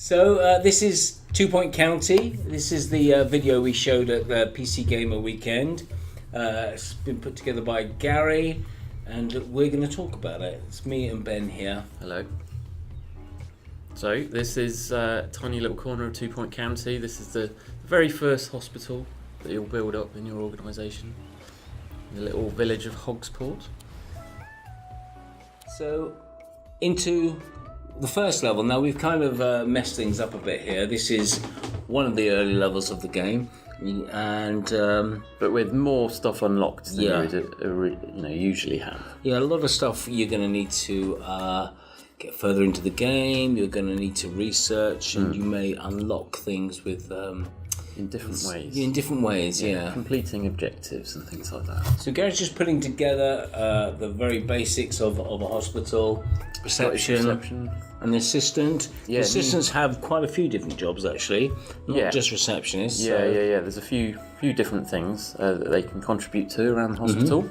So this is 2 Point County. This is the video we showed at the PC Gamer Weekend. It's been put together by Gary, and we're going to talk about it. It's me and Ben here. Hello. So this is a tiny little corner of 2 Point County. This is the very first hospital that you'll build up in your organisation. The little village of Hogsport. So into the first level. Now we've kind of messed things up a bit here. This is one of the early levels of the game, and but with more stuff unlocked than Yeah. you would usually have. yeah, a lot of stuff you're going to need to get further into the game. You're going to need to research, and you may unlock things with In different ways. in different ways. Yeah. Completing objectives and things like that. So Gary's just putting together the very basics of a hospital, reception, and the assistant. Yeah, the assistants have quite a few different jobs actually, not just receptionists. Yeah. There's a few different things that they can contribute to around the hospital.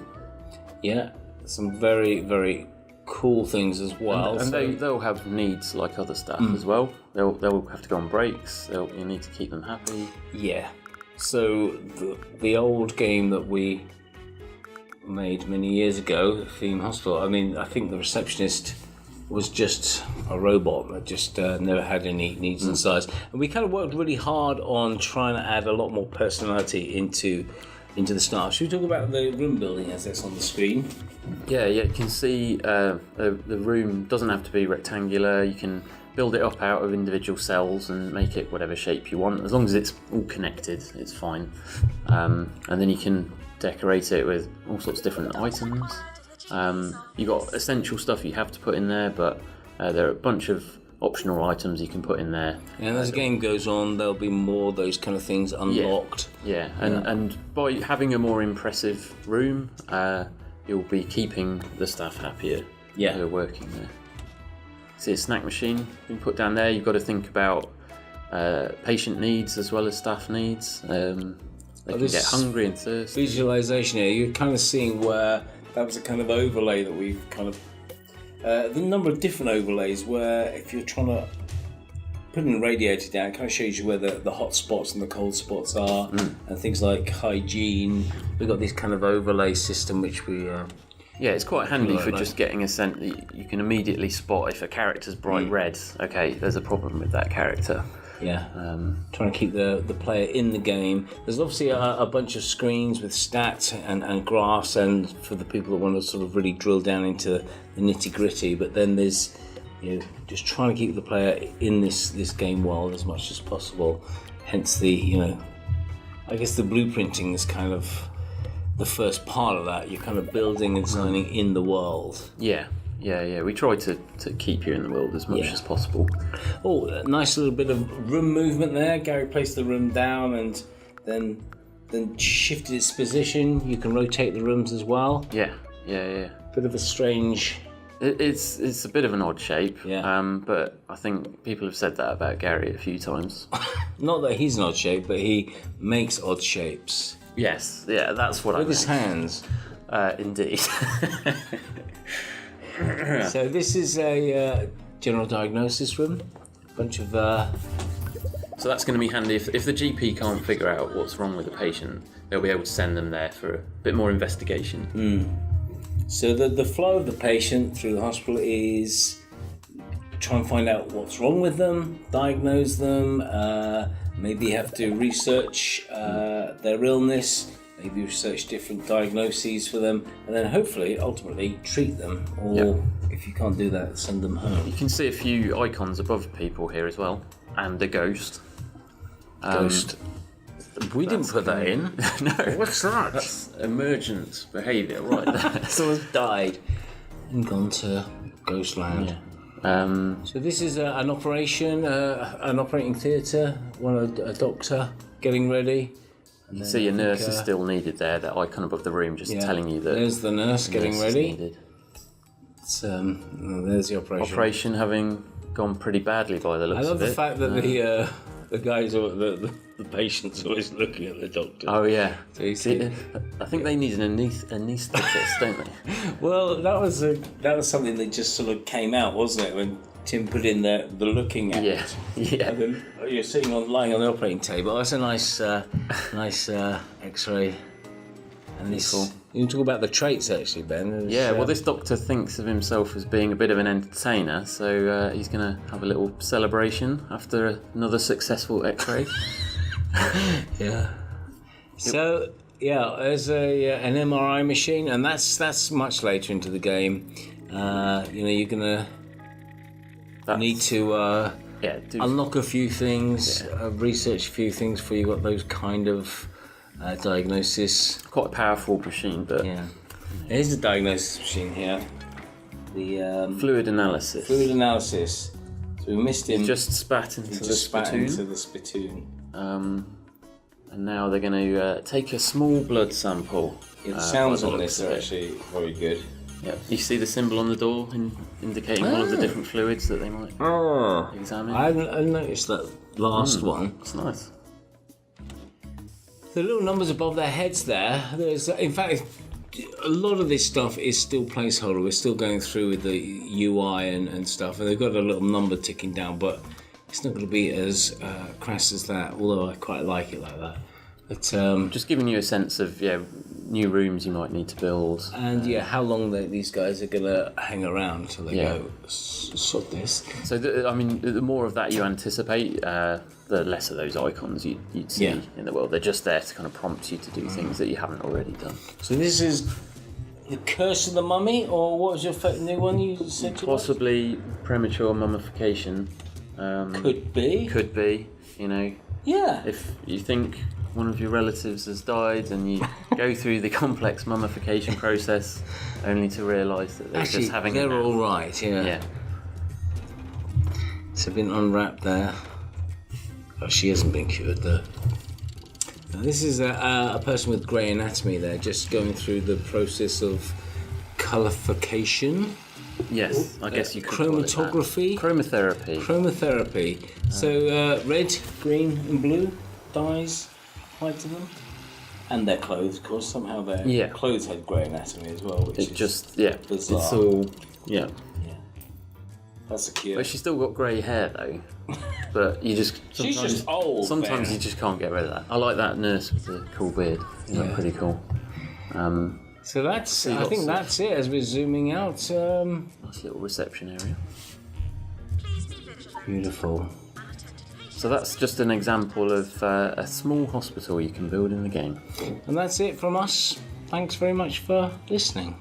Yeah, some very, very cool things as well. And they'll have needs like other staff as well. They'll have to go on breaks. You need to keep them happy. Yeah. So the old game that we made many years ago, Theme Hospital, I think the receptionist was just a robot that just never had any needs and size. And we kind of worked really hard on trying to add a lot more personality into the staff. Should we talk about the room building as it's on the screen? Yeah, you can see the room doesn't have to be rectangular. You can build it up out of individual cells and make it whatever shape you want. As long as it's all connected, it's fine. And then you can decorate it with all sorts of different items. You've got essential stuff you have to put in there, but there are a bunch of optional items you can put in there. And as the game goes on, there'll be more of those kind of things unlocked. And by having a more impressive room, you'll be keeping the staff happier who are working there. See a snack machine being put down there. You've got to think about patient needs as well as staff needs. They can get hungry and thirsty. Visualization here, you're kind of seeing where that was a kind of overlay that we've kind of the number of different overlays where if you're trying to put in a radiator down, it kind of shows you where the hot spots and the cold spots are, and things like hygiene. We've got this kind of overlay system which we it's quite handy for just getting a sense that you can immediately spot if a character's bright red. Okay, there's a problem with that character. Trying to keep the player in the game. There's obviously a bunch of screens with stats and graphs, and for the people that want to sort of really drill down into the nitty gritty. But then there's just trying to keep the player in this game world as much as possible. Hence the I guess the blueprinting is kind of the first part of that. You're kind of building and designing in the world. Yeah. We try to keep you in the world as much as possible. Oh, a nice little bit of room movement there. Gary placed the room down and then shifted its position. You can rotate the rooms as well. Yeah. Bit of a strange... It's a bit of an odd shape. Yeah. But I think people have said that about Gary a few times. Not that he's an odd shape, but he makes odd shapes. Yes. Yeah, that's what I meant. With his hands. Indeed. So this is a general diagnosis room. A bunch of... So that's going to be handy if the GP can't figure out what's wrong with the patient. They'll be able to send them there for a bit more investigation. So the flow of the patient through the hospital is try and find out what's wrong with them, diagnose them, maybe have to research their illness, maybe research different diagnoses for them, and then hopefully, ultimately, treat them. Or if you can't do that, send them home. You can see a few icons above people here as well, and a ghost. Ghost. We didn't put that in. No. What's that? That's emergent behaviour right there. Someone's died and gone to Ghostland. So this is an operation, an operating theatre, a doctor getting ready. You can see a nurse is still needed there, that icon above the room, just telling you that there's the nurse getting ready. Needed. It's, there's the operation. Operation having gone pretty badly by the looks of it. I love the fact that the guys, the patients, always looking at the doctor. Oh yeah. So you see, I think they need an anaesthetist, don't they? Well, that was something that just sort of came out, wasn't it? When Tim put in the looking at. Yeah, yeah. And then you're sitting lying on the operating table. That's a nice X-ray. And this, cool. you can talk about the traits actually, Ben. Yeah, well, this doctor thinks of himself as being a bit of an entertainer, so he's going to have a little celebration after another successful X-ray. Yeah. So yeah, there's an MRI machine, and that's much later into the game. You're gonna need to unlock a few things, research a few things before you got those kind of diagnosis. Quite a powerful machine, but Yeah. Here's the diagnosis machine here. The fluid analysis. fluid analysis. So we missed him. He just spat into the spittoon. into the spittoon. And now they're going to take a small blood sample. The sounds by the on looks this of are it. actually very good. Yeah. You see the symbol on the door indicating one of the different fluids that they might examine? I noticed that last one. It's nice. The little numbers above their heads there. There's, in fact, a lot of this stuff is still placeholder. We're still going through with the UI and stuff, and they've got a little number ticking down, but it's not going to be as crass as that. Although I quite like it like that. But Just giving you a sense of new rooms you might need to build. and how long these guys are going to hang around until they go sort this. So the more of that you anticipate, the less of those icons you'd see in the world. They're just there to kind of prompt you to do things that you haven't already done. So this is the Curse of the Mummy, or what was your new one you said? Possibly premature mummification. Could be. Could be. Yeah. If you think one of your relatives has died and you go through the complex mummification process only to realise that they're Actually, just having they're a nap. all right. Yeah. So been unwrapped there. Oh, she hasn't been cured though. Now, this is a person with grey anatomy there, just going through the process of colourification. Yes, I guess you could call it that. Chromatography. Chromotherapy. So red, green, and blue dyes applied to them, and their clothes, of course. Somehow their clothes had grey anatomy as well, which is bizarre. It's all That's a cure. But she's still got grey hair though. But you just She's just old. Sometimes Ben. you just can't get rid of that. I like that nurse with the cool beard. That's pretty cool. So that's. I think that's it. As we're zooming out. Nice little reception area. Beautiful. So that's just an example of a small hospital you can build in the game. And that's it from us. Thanks very much for listening.